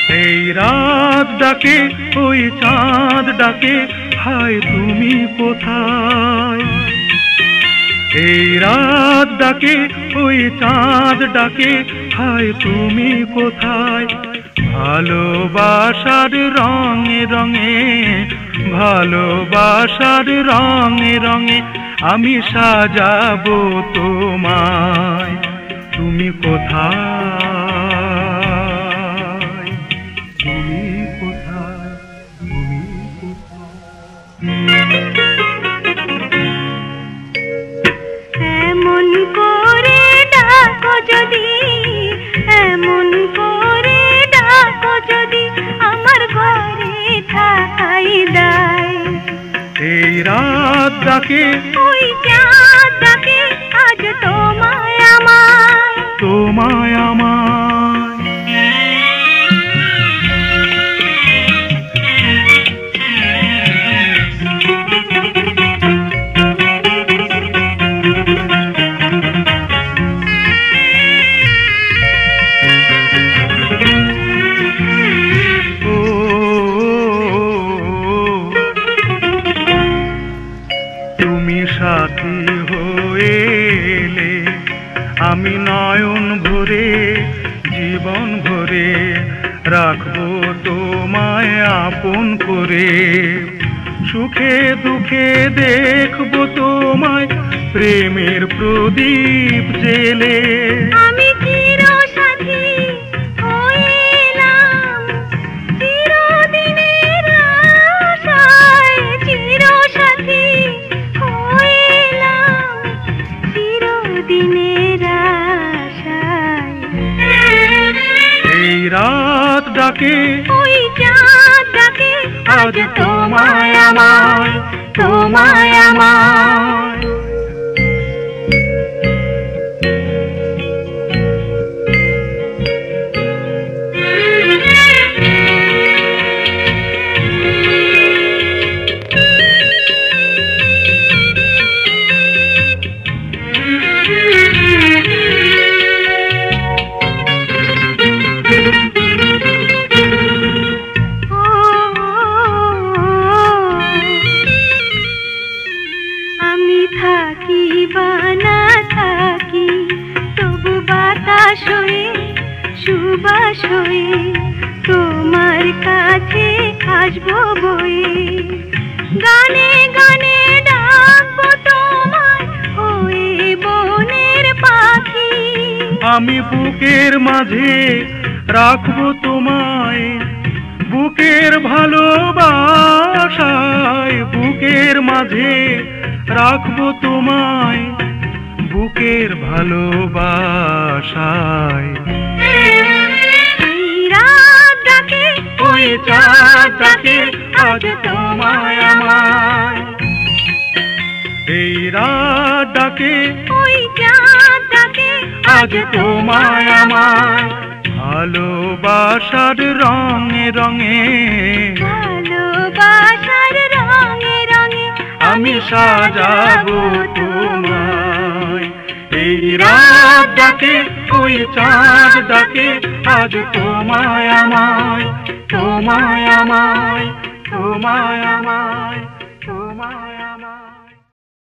এই রাত ডাকে ওই চাঁদ ডাকে, হায় তুমি কোথায়? এই রাত ডাকে ওই চাঁদ ডাকে, হায় তুমি কোথায়? ভালোবাসার রঙে রঙে, ভালোবাসার রঙে রঙে আমি সাজাবো তোমায়। তুমি কোথায়? তুমি কোথায়? তুমি কোথায়? এমন করে ডাকো যদি, এমন করে ডাকো যদি, আমার ঘরে থাকাই দায়। এই রাত ডাকে ওই চাঁদ ডাকে, আজ তোমায় আমায়, তোমায় আমায়। তুমি সাথী হয়ে এলে, আমি নয়ন ভরে জীবন ভরে রাখবো তোমায় আপন করে। সুখে দুঃখে দেখবো তোমায় প্রেমের প্রদীপ জেলে। আমি চিরসাথী হয়ে এলাম চিরদিনের আশায়, চিরসাথী হয়ে এলাম চিরদিনের আশায়। এই রাত ডাকে ওই চাঁদ ডাকে, আজ তোমায় আমায়, তোমায় আমায়। আমি থাকি বা না থাকি, তবু বাতাস হয়ে সুবাস হয়ে তোমার কাছে আসবো বয়ে। গানে গানে ডাকবো তোমায় হয়ে বনের পাখি। আমি বুকের মাঝে রাখবো তোমায়, বুকের ভালোবাসায়। বুকের মাঝে রাখবো তোমায়, বুকের ভালোবাসায়। এই রাত ডাকে ওই চাঁদ ডাকে, আজ তোমায় আমায়। এই রাত ডাকে ওই চাঁদ ডাকে, আজ তোমায় আমায়। ভালোবাসার রঙে রঙে, ভালোবাসার রঙে রঙে আমি সাজাবো তোমায়। এই রাত ডাকে ওই চাঁদ ডাকে, আজ তোমায় আমায়, তোমায় আমায়, তোমায় আমায়।